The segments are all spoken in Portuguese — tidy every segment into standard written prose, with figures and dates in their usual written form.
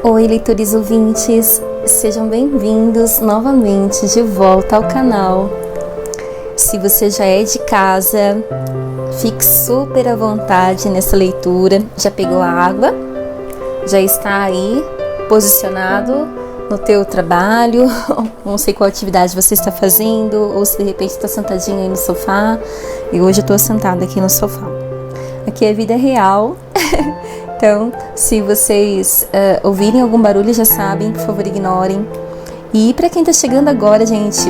Oi, leitores ouvintes, sejam bem-vindos novamente de volta ao canal. Se você já é de casa, fique super à vontade nessa leitura. Já pegou a água? Já está aí posicionado no teu trabalho? Não sei qual atividade você está fazendo, ou se de repente está sentadinho aí no sofá. E hoje eu estou sentada aqui no sofá. Aqui é vida real. Então, se vocês ouvirem algum barulho, já sabem, por favor, ignorem. E para quem tá chegando agora, gente,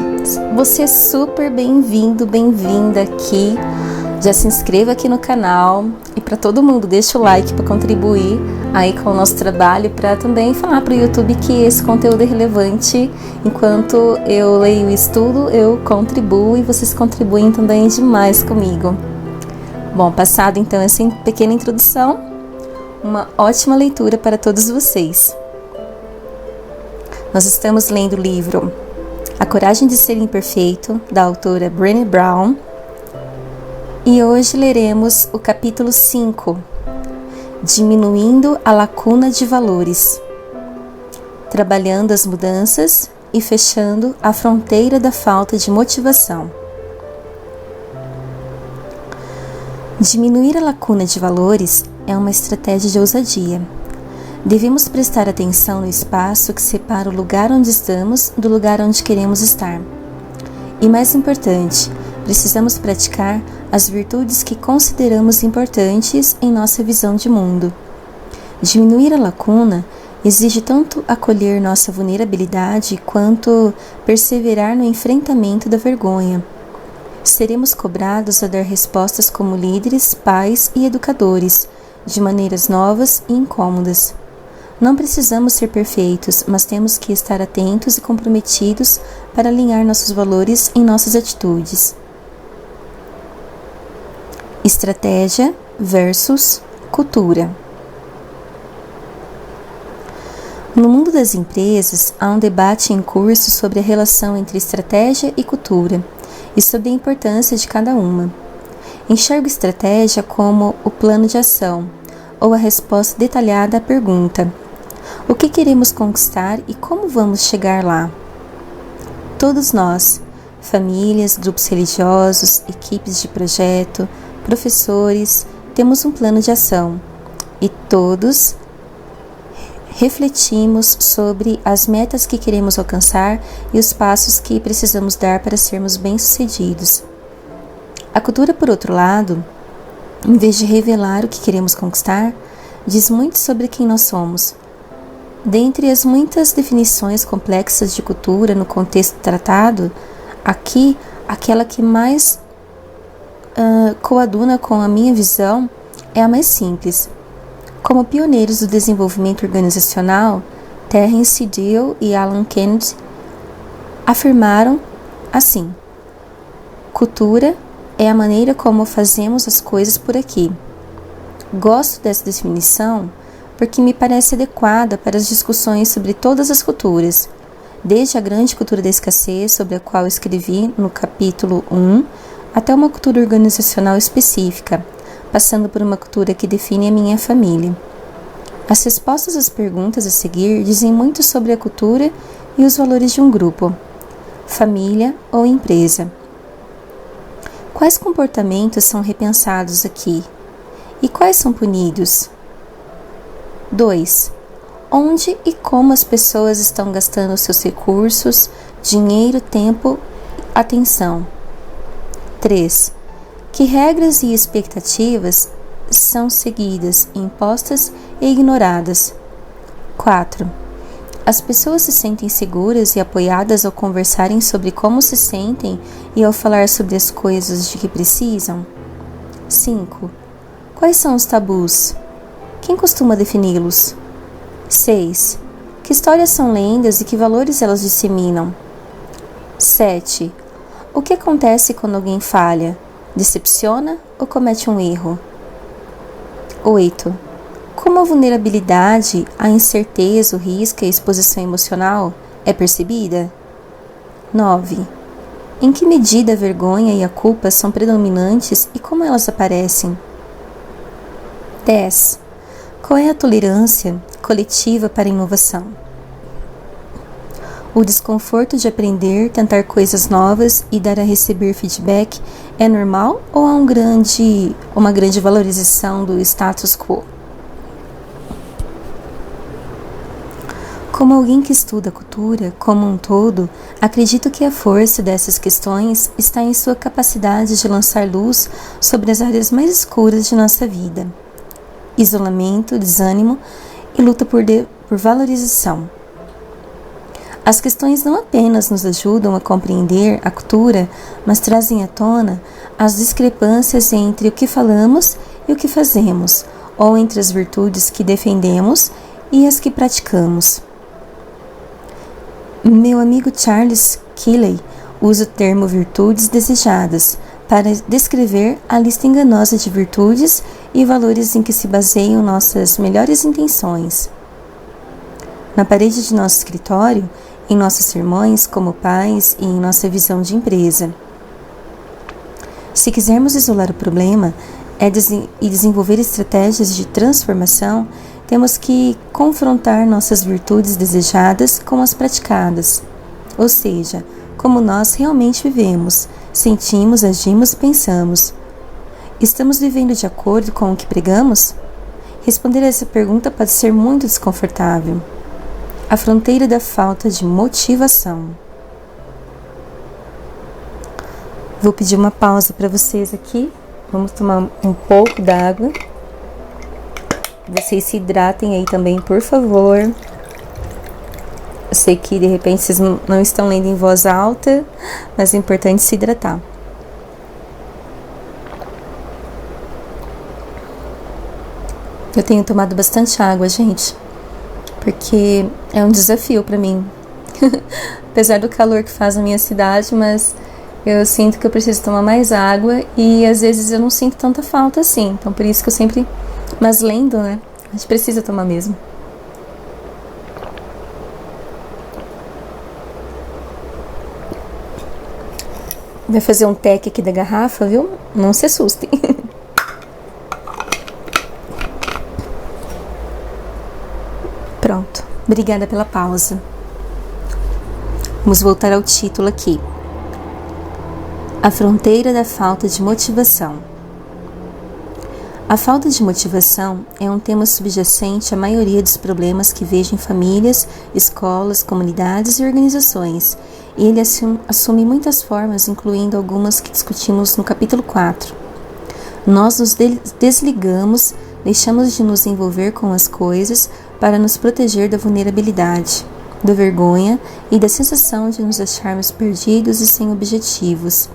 você é super bem-vindo, bem-vinda aqui. Já se inscreva aqui no canal. E para todo mundo, deixa o like para contribuir aí com o nosso trabalho, para também falar para o YouTube que esse conteúdo é relevante. Enquanto eu leio e estudo, eu contribuo e vocês contribuem também demais comigo. Bom, passado então essa pequena introdução, uma ótima leitura para todos vocês. Nós estamos lendo o livro A Coragem de Ser Imperfeito, da autora Brené Brown, e hoje leremos o capítulo 5, Diminuindo a Lacuna de Valores, trabalhando as mudanças e fechando a fronteira da falta de motivação. Diminuir a lacuna de valores é uma estratégia de ousadia. Devemos prestar atenção no espaço que separa o lugar onde estamos do lugar onde queremos estar. E mais importante, precisamos praticar as virtudes que consideramos importantes em nossa visão de mundo. Diminuir a lacuna exige tanto acolher nossa vulnerabilidade quanto perseverar no enfrentamento da vergonha. Seremos cobrados a dar respostas como líderes, pais e educadores, de maneiras novas e incômodas. Não precisamos ser perfeitos, mas temos que estar atentos e comprometidos para alinhar nossos valores em nossas atitudes. Estratégia versus cultura. No mundo das empresas, há um debate em curso sobre a relação entre estratégia e cultura e sobre a importância de cada uma. Enxergo estratégia como o plano de ação, ou a resposta detalhada à pergunta: o que queremos conquistar e como vamos chegar lá? Todos nós, famílias, grupos religiosos, equipes de projeto, professores, temos um plano de ação e todos refletimos sobre as metas que queremos alcançar e os passos que precisamos dar para sermos bem-sucedidos. A cultura, por outro lado, em vez de revelar o que queremos conquistar, diz muito sobre quem nós somos. Dentre as muitas definições complexas de cultura no contexto tratado, aqui, aquela que mais coaduna com a minha visão é a mais simples. Como pioneiros do desenvolvimento organizacional, Terence Deal e Alan Kennedy afirmaram assim: cultura é a maneira como fazemos as coisas por aqui. Gosto dessa definição porque me parece adequada para as discussões sobre todas as culturas, desde a grande cultura da escassez, sobre a qual escrevi no capítulo 1, até uma cultura organizacional específica, passando por uma cultura que define a minha família. As respostas às perguntas a seguir dizem muito sobre a cultura e os valores de um grupo, família ou empresa. Quais comportamentos são repensados aqui? E quais são punidos? 2. Onde e como as pessoas estão gastando seus recursos, dinheiro, tempo, atenção? 3. Que regras e expectativas são seguidas, impostas e ignoradas? 4. As pessoas se sentem seguras e apoiadas ao conversarem sobre como se sentem e ao falar sobre as coisas de que precisam? 5. Quais são os tabus? Quem costuma defini-los? 6. Que histórias são lendas e que valores elas disseminam? 7. O que acontece quando alguém falha? Decepciona ou comete um erro? 8. Como a vulnerabilidade, a incerteza, o risco e a exposição emocional é percebida? 9. Em que medida a vergonha e a culpa são predominantes e como elas aparecem? 10. Qual é a tolerância, coletiva para a inovação. O desconforto de aprender, tentar coisas novas e dar a receber feedback é normal ou há uma grande valorização do status quo? Como alguém que estuda a cultura como um todo, acredito que a força dessas questões está em sua capacidade de lançar luz sobre as áreas mais escuras de nossa vida. Isolamento, desânimo e luta por valorização. As questões não apenas nos ajudam a compreender a cultura, mas trazem à tona as discrepâncias entre o que falamos e o que fazemos, ou entre as virtudes que defendemos e as que praticamos. Meu amigo Charles Keeley usa o termo virtudes desejadas para descrever a lista enganosa de virtudes e valores em que se baseiam nossas melhores intenções. Na parede de nosso escritório, em nossos sermões como pais e em nossa visão de empresa. Se quisermos isolar o problema e desenvolver estratégias de transformação, temos que confrontar nossas virtudes desejadas com as praticadas, ou seja, como nós realmente vivemos, sentimos, agimos e pensamos. Estamos vivendo de acordo com o que pregamos? Responder a essa pergunta pode ser muito desconfortável. A fronteira da falta de motivação. Vou pedir uma pausa para vocês aqui. Vamos tomar um pouco d'água. Vocês se hidratem aí também, por favor. Eu sei que de repente vocês não estão lendo em voz alta, mas é importante se hidratar. Eu tenho tomado bastante água, gente, porque é um desafio para mim. Apesar do calor que faz na minha cidade, mas eu sinto que eu preciso tomar mais água e às vezes eu não sinto tanta falta assim. Então por isso que eu sempre... Mas lendo, né? A gente precisa tomar mesmo. Vai fazer um tec aqui da garrafa, viu? Não se assustem. Pronto. Obrigada pela pausa. Vamos voltar ao título aqui. A fronteira da falta de motivação. A falta de motivação é um tema subjacente à maioria dos problemas que vejo em famílias, escolas, comunidades e organizações, e ele assume muitas formas, incluindo algumas que discutimos no capítulo 4. Nós nos desligamos, deixamos de nos envolver com as coisas para nos proteger da vulnerabilidade, da vergonha e da sensação de nos acharmos perdidos e sem objetivos.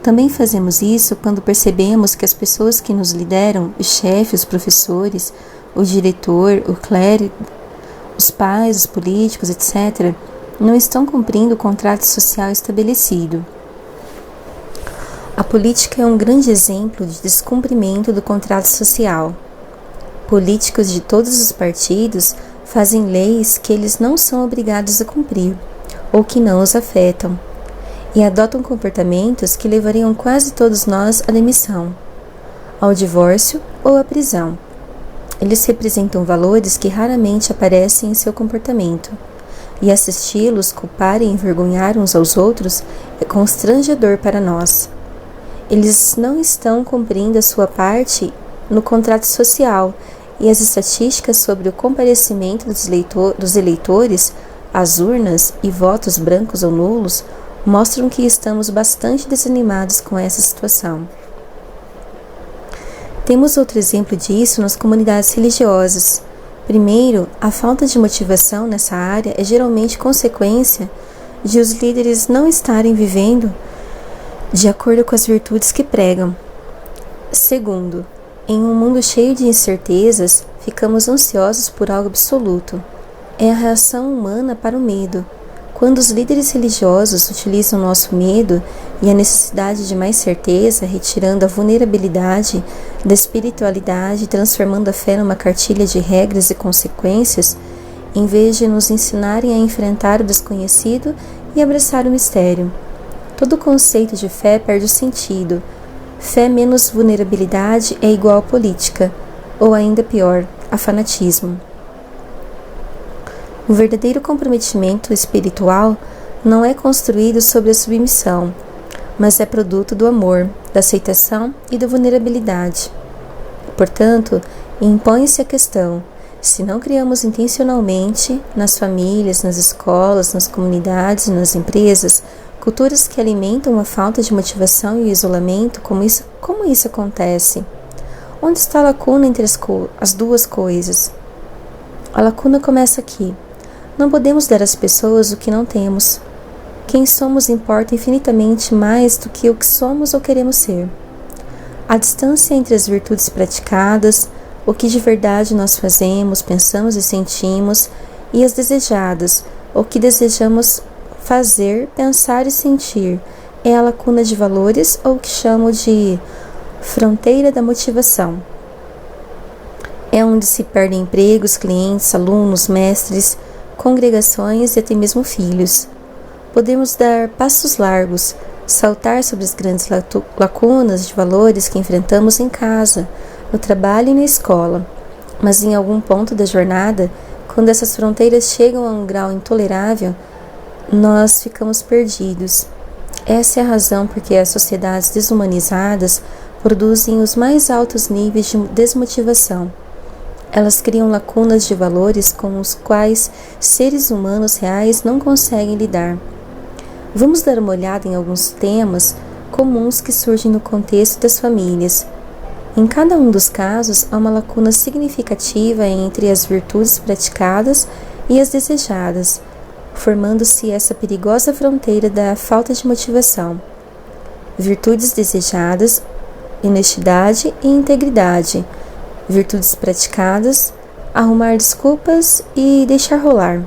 Também fazemos isso quando percebemos que as pessoas que nos lideram, os chefes, os professores, o diretor, o clérigo, os pais, os políticos, etc., não estão cumprindo o contrato social estabelecido. A política é um grande exemplo de descumprimento do contrato social. Políticos de todos os partidos fazem leis que eles não são obrigados a cumprir, ou que não os afetam, e adotam comportamentos que levariam quase todos nós à demissão, ao divórcio ou à prisão. Eles representam valores que raramente aparecem em seu comportamento, e assisti-los culpar e envergonhar uns aos outros é constrangedor para nós. Eles não estão cumprindo a sua parte no contrato social, e as estatísticas sobre o comparecimento dos eleitores às urnas e votos brancos ou nulos mostram que estamos bastante desanimados com essa situação. Temos outro exemplo disso nas comunidades religiosas. Primeiro, a falta de motivação nessa área é geralmente consequência de os líderes não estarem vivendo de acordo com as virtudes que pregam. Segundo, em um mundo cheio de incertezas, ficamos ansiosos por algo absoluto. É a reação humana para o medo. Quando os líderes religiosos utilizam nosso medo e a necessidade de mais certeza, retirando a vulnerabilidade da espiritualidade e transformando a fé numa cartilha de regras e consequências, em vez de nos ensinarem a enfrentar o desconhecido e abraçar o mistério. Todo conceito de fé perde o sentido. Fé menos vulnerabilidade é igual a política, ou ainda pior, a fanatismo. O verdadeiro comprometimento espiritual não é construído sobre a submissão, mas é produto do amor, da aceitação e da vulnerabilidade. Portanto, impõe-se a questão: se não criamos intencionalmente, nas famílias, nas escolas, nas comunidades e nas empresas, culturas que alimentam a falta de motivação e o isolamento, como isso acontece? Onde está a lacuna entre as duas coisas? A lacuna começa aqui. Não podemos dar às pessoas o que não temos. Quem somos importa infinitamente mais do que o que somos ou queremos ser. A distância entre as virtudes praticadas, o que de verdade nós fazemos, pensamos e sentimos, e as desejadas, o que desejamos fazer, pensar e sentir, é a lacuna de valores, ou o que chamo de fronteira da motivação. É onde se perdem empregos, clientes, alunos, mestres, congregações e até mesmo filhos. Podemos dar passos largos, saltar sobre as grandes lacunas de valores que enfrentamos em casa, no trabalho e na escola, mas em algum ponto da jornada, quando essas fronteiras chegam a um grau intolerável, nós ficamos perdidos. Essa é a razão por que as sociedades desumanizadas produzem os mais altos níveis de desmotivação. Elas criam lacunas de valores com os quais seres humanos reais não conseguem lidar. Vamos dar uma olhada em alguns temas comuns que surgem no contexto das famílias. Em cada um dos casos, há uma lacuna significativa entre as virtudes praticadas e as desejadas, formando-se essa perigosa fronteira da falta de motivação. Virtudes desejadas, honestidade e integridade. Virtudes praticadas, arrumar desculpas e deixar rolar.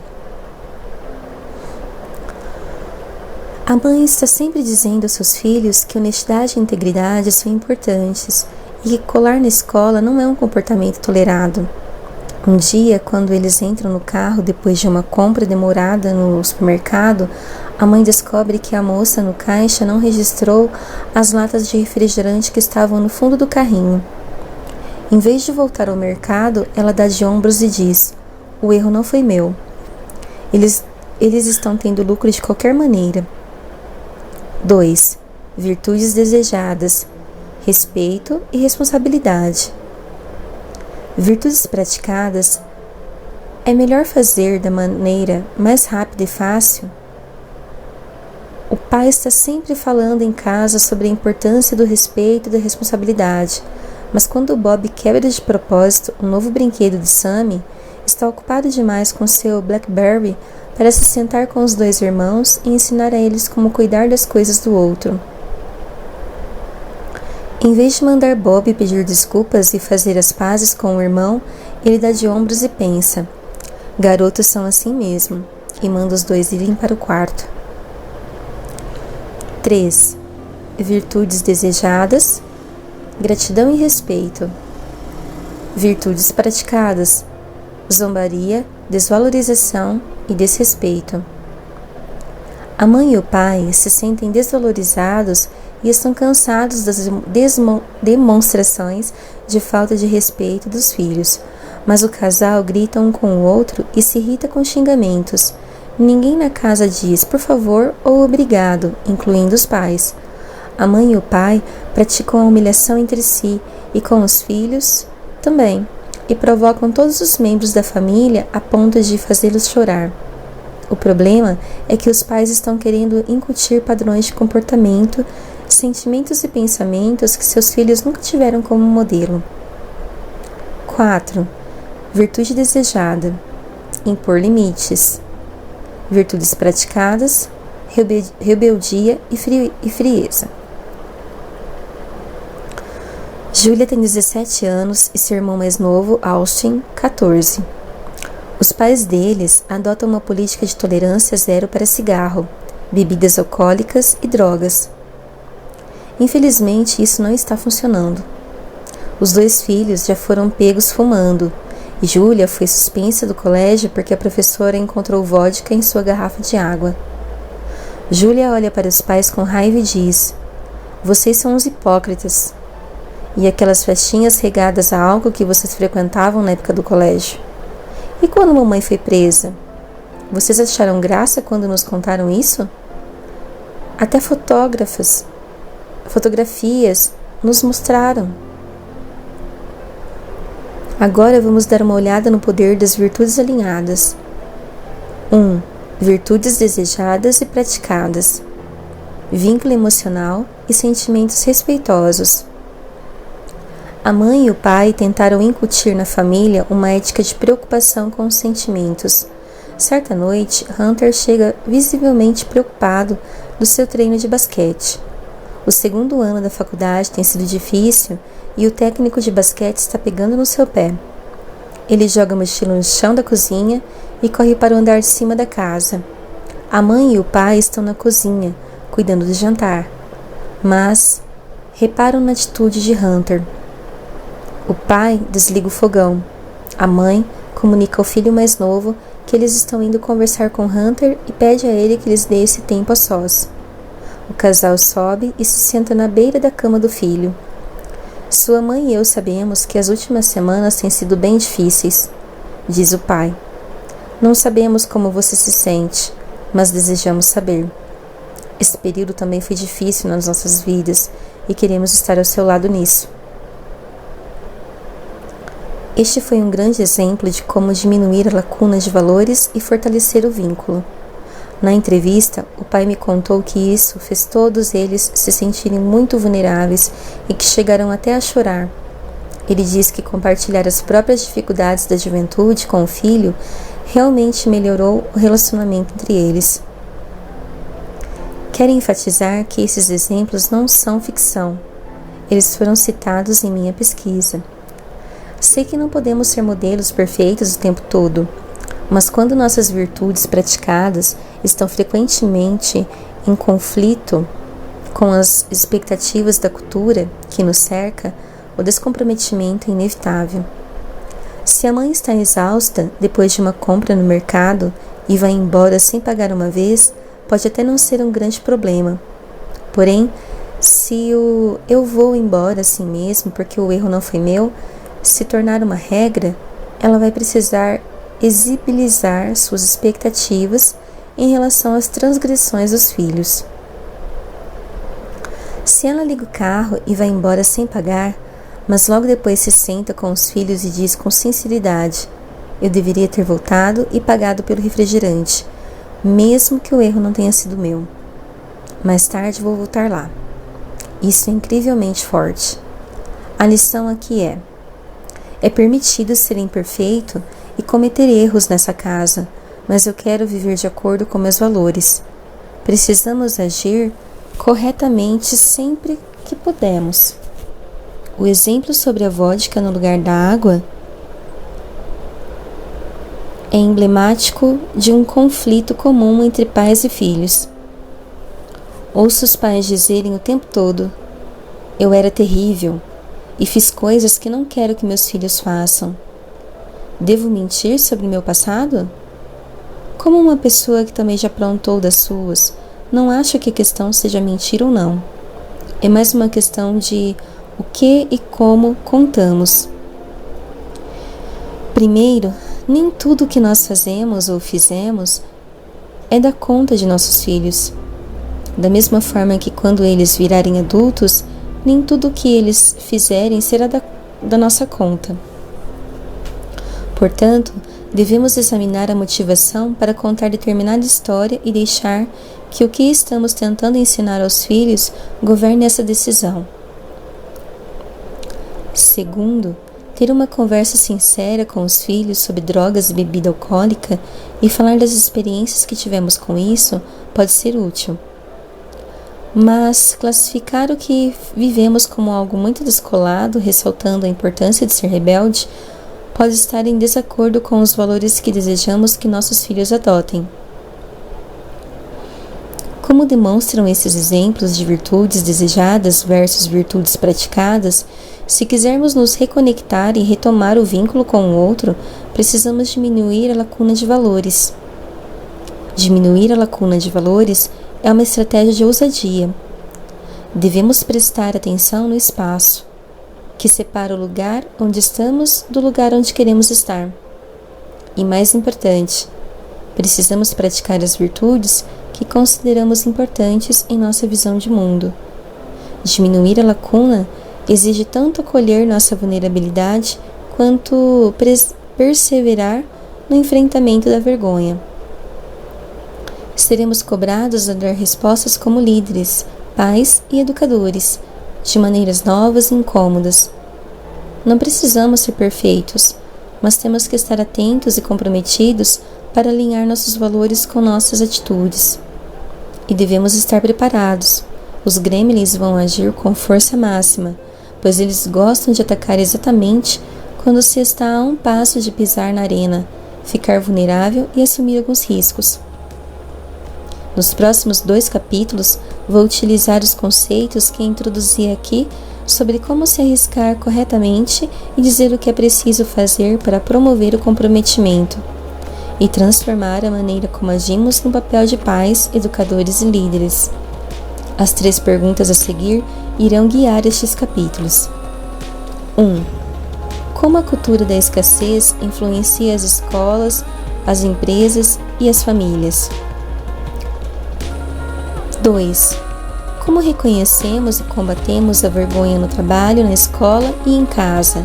A mãe está sempre dizendo aos seus filhos que honestidade e integridade são importantes e que colar na escola não é um comportamento tolerado. Um dia, quando eles entram no carro depois de uma compra demorada no supermercado, a mãe descobre que a moça no caixa não registrou as latas de refrigerante que estavam no fundo do carrinho. Em vez de voltar ao mercado, ela dá de ombros e diz: "O erro não foi meu. Eles estão tendo lucro de qualquer maneira." 2. Virtudes desejadas: respeito e responsabilidade. Virtudes praticadas: é melhor fazer da maneira mais rápida e fácil. O pai está sempre falando em casa sobre a importância do respeito e da responsabilidade, mas quando Bob quebra de propósito um novo brinquedo de Sammy, está ocupado demais com seu BlackBerry para se sentar com os dois irmãos e ensinar a eles como cuidar das coisas do outro. Em vez de mandar Bob pedir desculpas e fazer as pazes com o irmão, ele dá de ombros e pensa: garotos são assim mesmo, e manda os dois irem para o quarto. 3. Virtudes desejadas: gratidão e respeito. Virtudes praticadas: zombaria, desvalorização e desrespeito. A mãe e o pai se sentem desvalorizados e estão cansados das demonstrações de falta de respeito dos filhos, mas o casal grita um com o outro e se irrita com xingamentos. Ninguém na casa diz por favor ou obrigado, incluindo os pais. A mãe e o pai praticam a humilhação entre si e com os filhos também, e provocam todos os membros da família a ponto de fazê-los chorar. O problema é que os pais estão querendo incutir padrões de comportamento, sentimentos e pensamentos que seus filhos nunca tiveram como modelo. 4. Virtude desejada: impor limites. Virtudes praticadas: rebeldia e frieza. Julia tem 17 anos e seu irmão mais novo, Austin, 14. Os pais deles adotam uma política de tolerância zero para cigarro, bebidas alcoólicas e drogas. Infelizmente, isso não está funcionando. Os dois filhos já foram pegos fumando, e Julia foi suspensa do colégio porque a professora encontrou vodka em sua garrafa de água. Julia olha para os pais com raiva e diz: "Vocês são uns hipócritas. E aquelas festinhas regadas a álcool que vocês frequentavam na época do colégio? E quando mamãe foi presa?" Vocês acharam graça quando nos contaram isso? Até fotografias nos mostraram. Agora vamos dar uma olhada no poder das virtudes alinhadas. 1. Virtudes desejadas e praticadas. Vínculo emocional e sentimentos respeitosos. A mãe e o pai tentaram incutir na família uma ética de preocupação com os sentimentos. Certa noite, Hunter chega visivelmente preocupado do seu treino de basquete. O segundo ano da faculdade tem sido difícil e o técnico de basquete está pegando no seu pé. Ele joga a mochila no chão da cozinha e corre para o andar de cima da casa. A mãe e o pai estão na cozinha, cuidando do jantar, mas reparam na atitude de Hunter. O pai desliga o fogão. A mãe comunica ao filho mais novo que eles estão indo conversar com Hunter e pede a ele que lhes dê esse tempo a sós. O casal sobe e se senta na beira da cama do filho. Sua mãe e eu sabemos que as últimas semanas têm sido bem difíceis, diz o pai. Não sabemos como você se sente, mas desejamos saber. Esse período também foi difícil nas nossas vidas e queremos estar ao seu lado nisso. Este foi um grande exemplo de como diminuir a lacuna de valores e fortalecer o vínculo. Na entrevista, o pai me contou que isso fez todos eles se sentirem muito vulneráveis e que chegaram até a chorar. Ele diz que compartilhar as próprias dificuldades da juventude com o filho realmente melhorou o relacionamento entre eles. Quero enfatizar que esses exemplos não são ficção. Eles foram citados em minha pesquisa. Sei que não podemos ser modelos perfeitos o tempo todo, mas quando nossas virtudes praticadas estão frequentemente em conflito com as expectativas da cultura que nos cerca, o descomprometimento é inevitável. Se a mãe está exausta depois de uma compra no mercado e vai embora sem pagar uma vez, pode até não ser um grande problema. Porém, se o eu vou embora assim mesmo porque o erro não foi meu se tornar uma regra, ela vai precisar exibilizar suas expectativas em relação às transgressões dos filhos. Se ela liga o carro e vai embora sem pagar, mas logo depois se senta com os filhos e diz com sinceridade: eu deveria ter voltado e pagado pelo refrigerante, mesmo que o erro não tenha sido meu. Mais tarde vou voltar lá. Isso é incrivelmente forte. A lição aqui é permitido ser imperfeito e cometer erros nessa casa, mas eu quero viver de acordo com meus valores. Precisamos agir corretamente sempre que pudermos. O exemplo sobre a vodka no lugar da água é emblemático de um conflito comum entre pais e filhos. Ouço os pais dizerem o tempo todo: eu era terrível e fiz coisas que não quero que meus filhos façam. Devo mentir sobre meu passado? Como uma pessoa que também já aprontou das suas, não acho que a questão seja mentir ou não. É mais uma questão de o que e como contamos. Primeiro, nem tudo o que nós fazemos ou fizemos é da conta de nossos filhos. Da mesma forma que quando eles virarem adultos, nem tudo o que eles fizerem será da nossa conta. Portanto, devemos examinar a motivação para contar determinada história e deixar que o que estamos tentando ensinar aos filhos governe essa decisão. Segundo, ter uma conversa sincera com os filhos sobre drogas e bebida alcoólica e falar das experiências que tivemos com isso pode ser útil. Mas classificar o que vivemos como algo muito descolado, ressaltando a importância de ser rebelde, pode estar em desacordo com os valores que desejamos que nossos filhos adotem. Como demonstram esses exemplos de virtudes desejadas versus virtudes praticadas, se quisermos nos reconectar e retomar o vínculo com o outro, precisamos diminuir a lacuna de valores. Diminuir a lacuna de valores é uma estratégia de ousadia. Devemos prestar atenção no espaço, que separa o lugar onde estamos do lugar onde queremos estar. E mais importante, Precisamos praticar as virtudes que consideramos importantes em nossa visão de mundo. Diminuir a lacuna exige tanto acolher nossa vulnerabilidade quanto perseverar no enfrentamento da vergonha. Seremos cobrados a dar respostas como líderes, pais e educadores, de maneiras novas e incômodas. Não precisamos ser perfeitos, mas temos que estar atentos e comprometidos para alinhar nossos valores com nossas atitudes. E devemos estar preparados. Os gremlins vão agir com força máxima, pois eles gostam de atacar exatamente quando se está a um passo de pisar na arena, ficar vulnerável e assumir alguns riscos. Nos próximos 2 capítulos, vou utilizar os conceitos que introduzi aqui sobre como se arriscar corretamente e dizer o que é preciso fazer para promover o comprometimento e transformar a maneira como agimos no papel de pais, educadores e líderes. As 3 perguntas a seguir irão guiar estes capítulos. 1. Como a cultura da escassez influencia as escolas, as empresas e as famílias? 2. Como reconhecemos e combatemos a vergonha no trabalho, na escola e em casa?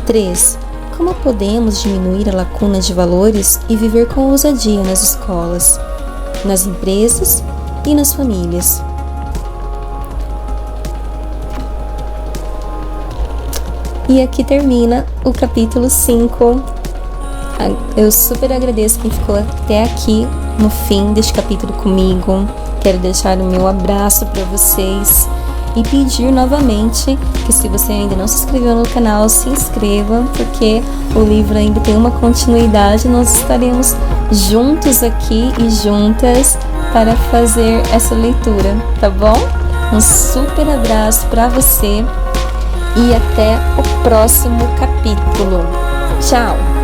3. Como podemos diminuir a lacuna de valores e viver com ousadia nas escolas, nas empresas e nas famílias? E aqui termina o capítulo 5. Eu super agradeço quem ficou até aqui no fim deste capítulo comigo. Quero deixar o meu abraço para vocês e pedir novamente que, se você ainda não se inscreveu no canal, se inscreva, porque o livro ainda tem uma continuidade. Nós estaremos juntos aqui e juntas para fazer essa leitura, tá bom? Um super abraço para você e até o próximo capítulo. Tchau!